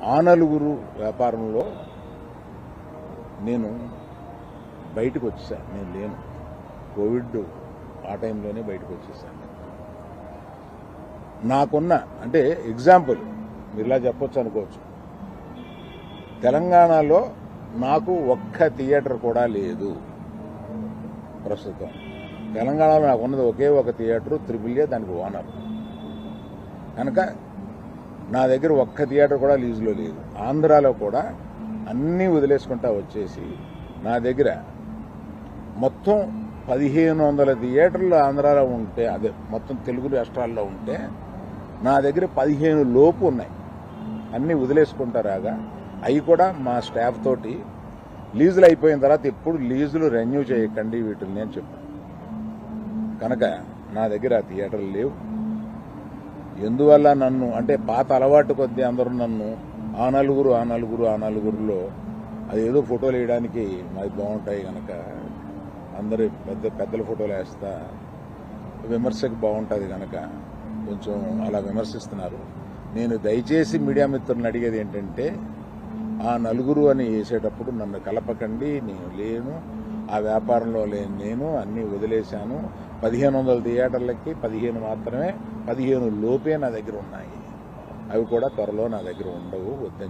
ఆ నలుగురు వ్యాపారంలో నేను బయటకు వచ్చేసాను. నేను లేను. కోవిడ్ ఆ టైంలోనే బయటకు వచ్చేసాను. నాకున్న అంటే ఎగ్జాంపుల్ మీరు ఇలా చెప్పొచ్చు అనుకోవచ్చు. తెలంగాణలో నాకు ఒక్క థియేటర్ కూడా లేదు ప్రస్తుతం. తెలంగాణలో నాకు ఉన్నది ఒకే ఒక థియేటర్, త్రిబుల్ దానికి ఓనర్. కనుక నా దగ్గర ఒక్క థియేటర్ కూడా లీజులో లేదు. ఆంధ్రాలో కూడా అన్నీ వదిలేసుకుంటా వచ్చేసి నా దగ్గర మొత్తం 1500 థియేటర్లు ఆంధ్రాలో ఉంటే, అదే మొత్తం తెలుగు రాష్ట్రాల్లో ఉంటే నా దగ్గర 15 లోపు ఉన్నాయి. అన్నీ వదిలేసుకుంటారాగా అవి కూడా మా స్టాఫ్ తోటి లీజులు అయిపోయిన తర్వాత ఎప్పుడు లీజులు రెన్యూ చేయకండి వీటిని అని చెప్పాను. కనుక నా దగ్గర ఆ థియేటర్లు లేవు. ఎందువల్ల నన్ను అంటే పాత అలవాటు కొద్దీ అందరూ నన్ను ఆ నలుగురులో అదేదో ఫోటోలు వేయడానికి మాది బాగుంటాయి కనుక అందరూ పెద్దల ఫోటోలు వేస్తా విమర్శకు బాగుంటుంది కనుక కొంచెం అలా విమర్శిస్తున్నారు. నేను దయచేసి మీడియా మిత్రులను అడిగేది ఏంటంటే, ఆ నలుగురు అని వేసేటప్పుడు నన్ను కలపకండి. నేను లేను, ఆ వ్యాపారంలో లేను. నేను అన్నీ వదిలేశాను. 1500 థియేటర్లకి 15 మాత్రమే, 15 లోపే నా దగ్గర ఉన్నాయి. అవి కూడా త్వరలో నా దగ్గర ఉండవు. వద్దని